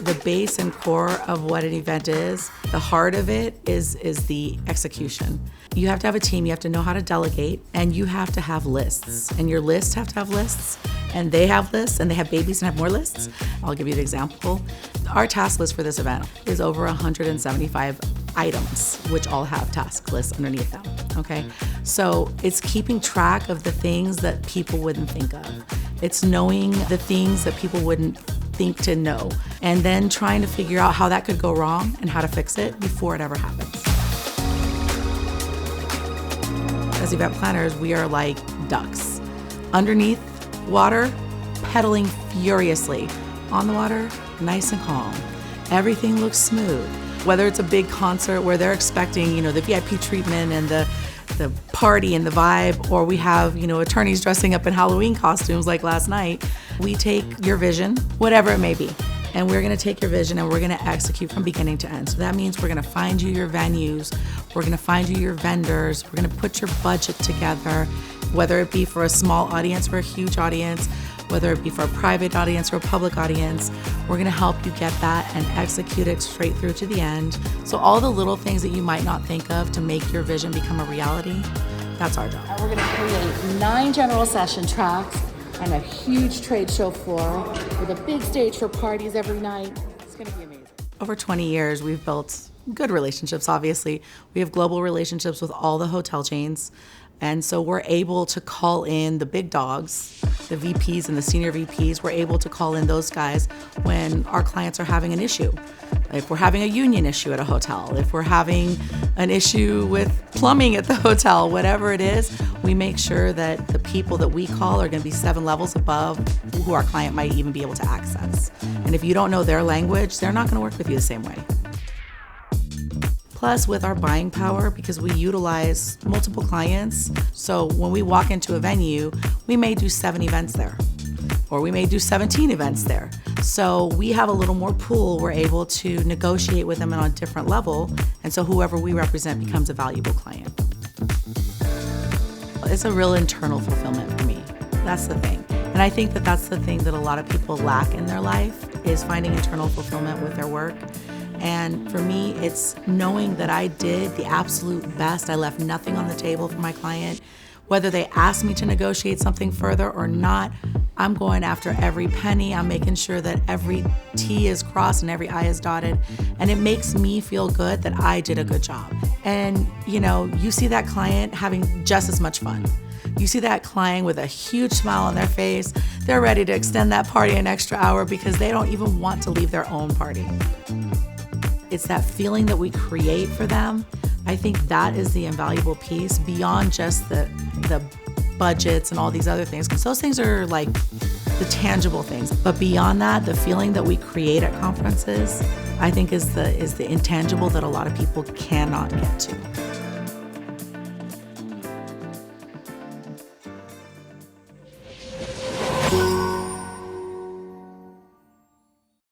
the base and core of what an event is, the heart of it is the execution. You have to have a team, you have to know how to delegate, and you have to have lists. And your lists have to have lists, and they have lists, and they have babies and have more lists. I'll give you an example. Our task list for this event is over 175 items, which all have task lists underneath them, okay? So it's keeping track of the things that people wouldn't think of. It's knowing the things that people wouldn't think to know, and then trying to figure out how that could go wrong and how to fix it before it ever happens. As event planners, we are like ducks. Underneath water, pedaling furiously. On the water, nice and calm. Everything looks smooth. Whether it's a big concert where they're expecting, the VIP treatment and the party and the vibe, or we have, attorneys dressing up in Halloween costumes like last night, we take your vision, whatever it may be, and we're gonna take your vision and we're gonna execute from beginning to end. So that means we're gonna find you your venues, we're gonna find you your vendors, we're gonna put your budget together, whether it be for a small audience or a huge audience, whether it be for a private audience or a public audience, we're gonna help you get that and execute it straight through to the end. So all the little things that you might not think of to make your vision become a reality, that's our job. And we're gonna create 9 general session tracks and a huge trade show floor with a big stage for parties every night. It's gonna be amazing. Over 20 years, we've built good relationships, obviously. We have global relationships with all the hotel chains. And so we're able to call in the big dogs, the VPs and the senior VPs. We're able to call in those guys when our clients are having an issue. If we're having a union issue at a hotel, if we're having an issue with plumbing at the hotel, whatever it is, we make sure that the people that we call are gonna be 7 levels above who our client might even be able to access. And if you don't know their language, they're not gonna work with you the same way. Plus, with our buying power, because we utilize multiple clients, so when we walk into a venue, we may do 7 events there, or we may do 17 events there. So we have a little more pool. We're able to negotiate with them on a different level, and so whoever we represent becomes a valuable client. It's a real internal fulfillment for me. That's the thing. And I think that that's the thing that a lot of people lack in their life, is finding internal fulfillment with their work. And for me, it's knowing that I did the absolute best. I left nothing on the table for my client. Whether they ask me to negotiate something further or not, I'm going after every penny. I'm making sure that every T is crossed and every I is dotted. And it makes me feel good that I did a good job. And you see that client having just as much fun. You see that client with a huge smile on their face. They're ready to extend that party an extra hour because they don't even want to leave their own party. It's that feeling that we create for them. I think that is the invaluable piece beyond just the budgets and all these other things, because those things are like the tangible things. But beyond that, the feeling that we create at conferences, I think is the intangible that a lot of people cannot get to.